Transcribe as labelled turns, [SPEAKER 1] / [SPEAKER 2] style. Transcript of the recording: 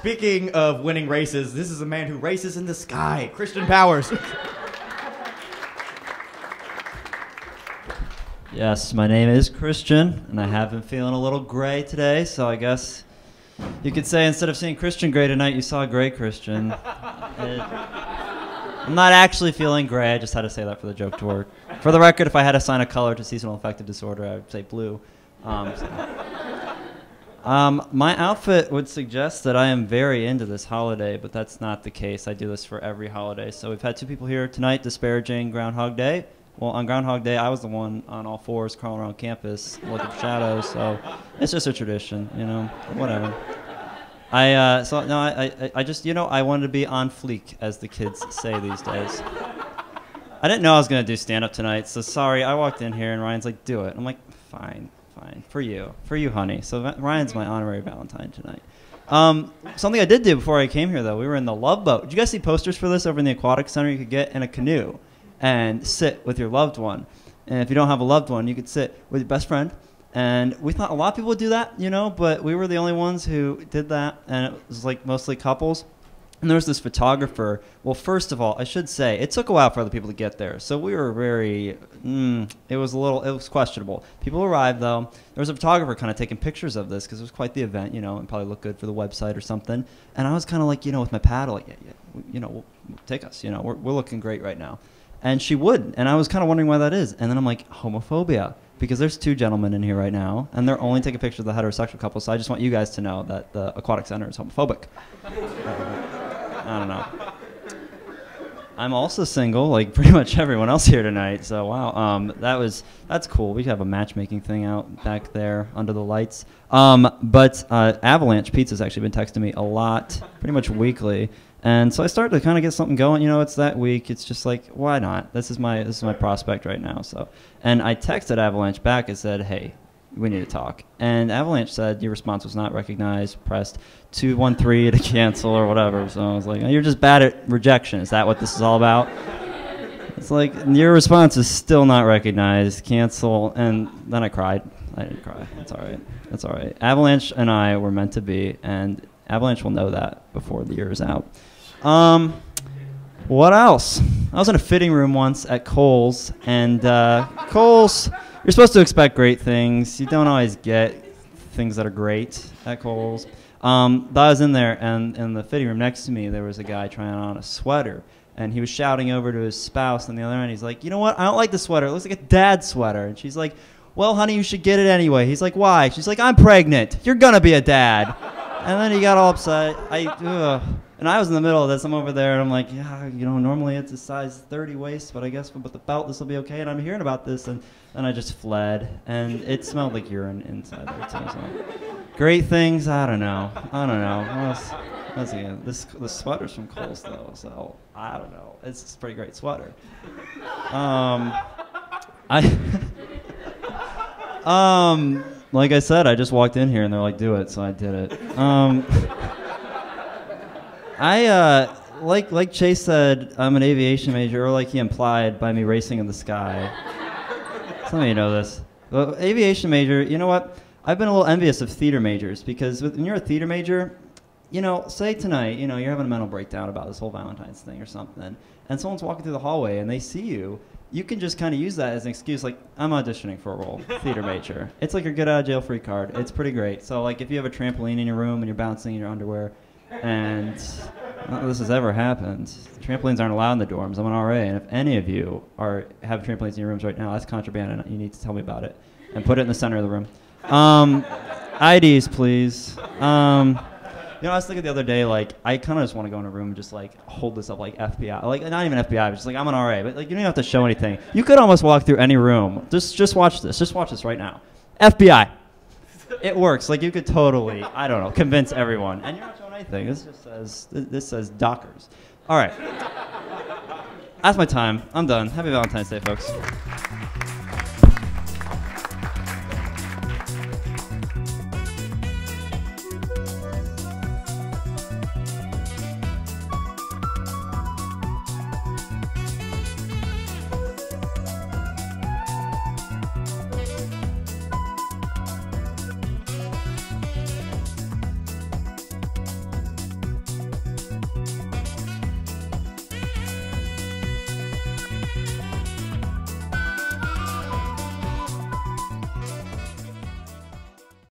[SPEAKER 1] Speaking of winning races, this is a man who races in the sky. Christian Powers.
[SPEAKER 2] Yes, my name is Christian, and I have been feeling a little gray today, so I guess you could say instead of seeing Christian gray tonight, you saw gray Christian. I'm not actually feeling gray, I just had to say that for the joke to work. For the record, if I had to assign a color to seasonal affective disorder, I would say blue. My outfit would suggest that I am very into this holiday, but that's not the case. I do this for every holiday. So we've had two people here tonight disparaging Groundhog Day. Well, on Groundhog Day, I was the one on all fours crawling around campus looking for shadows, so it's just a tradition, you know, whatever. I just, you know, I wanted to be on fleek, as the kids say these days. I didn't know I was going to do stand-up tonight, so sorry. I walked in here, and Ryan's like, do it. I'm like, fine, for you, honey. So Ryan's my honorary Valentine tonight. Something I did do before I came here, though, we were in the Love Boat. Did you guys see posters for this over in the Aquatic Center? You could get in a canoe and sit with your loved one. And if you don't have a loved one, you could sit with your best friend. And we thought a lot of people would do that, you know, but we were the only ones who did that, and it was like mostly couples. And there was this photographer. Well, first of all, I should say, it took a while for other people to get there. So we were very, it was questionable. People arrived, though. There was a photographer kind of taking pictures of this because it was quite the event, you know, and probably looked good for the website or something. And I was kind of like, you know, with my paddle, like, yeah, you know, take us, you know, we're looking great right now. And she wouldn't. And I was kind of wondering why that is. And then I'm like, homophobia. Because there's two gentlemen in here right now, and they're only taking pictures of the heterosexual couple, so I just want you guys to know that the Aquatic Center is homophobic. I don't know. I'm also single, like pretty much everyone else here tonight, so wow. That's cool. We have a matchmaking thing out back there under the lights. But Avalanche Pizza's actually been texting me a lot, pretty much weekly. And so I started to kind of get something going. You know, it's that week. It's just like, why not? This is my prospect right now. So, and I texted Avalanche back and said, hey, we need to talk. And Avalanche said your response was not recognized. Pressed 213 to cancel or whatever. So I was like, oh, you're just bad at rejection. Is that what this is all about? It's like your response is still not recognized. Cancel. And then I cried. I didn't cry. It's all right. It's all right. Avalanche and I were meant to be, and Avalanche will know that before the year is out. What else? I was in a fitting room once at Kohl's, and Kohl's, you're supposed to expect great things. You don't always get things that are great at Kohl's. I was in there, and in the fitting room next to me, there was a guy trying on a sweater, and he was shouting over to his spouse on the other end. He's like, you know what? I don't like the sweater. It looks like a dad sweater. And she's like, well, honey, you should get it anyway. He's like, why? She's like, I'm pregnant. You're going to be a dad. And then he got all upset. And I was in the middle of this. I'm over there, and I'm like, yeah, you know, normally it's a size 30 waist, but I guess with the belt this will be okay. And I'm hearing about this, and then I just fled. And it smelled like urine inside there, too. So. Great things? I don't know. This sweater's from Kohl's, though, so I don't know. It's a pretty great sweater. Like I said, I just walked in here and they're like, do it, so I did it. Like Chase said, I'm an aviation major, or like he implied by me racing in the sky. Some of you know this. But aviation major, you know what? I've been a little envious of theater majors, because when you're a theater major, you know, say tonight, you know, you're having a mental breakdown about this whole Valentine's thing or something, and someone's walking through the hallway and they see you. You can just kind of use that as an excuse, like, I'm auditioning for a role, theater major. It's like your get out of jail free card. It's pretty great. So, like, if you have a trampoline in your room and you're bouncing in your underwear, and none of this has ever happened, trampolines aren't allowed in the dorms. I'm an RA, and if any of you have trampolines in your rooms right now, that's contraband, and you need to tell me about it and put it in the center of the room. IDs, please. You know, I was thinking the other day, like, I kind of just want to go in a room and just, like, hold this up like FBI. Like, not even FBI, but just, like, I'm an RA. But, like, you don't even have to show anything. You could almost walk through any room. Just watch this. Just watch this right now. FBI. It works. Like, you could totally, I don't know, convince everyone. And you're not showing anything. This says Dockers. All right. That's my time. I'm done. Happy Valentine's Day, folks.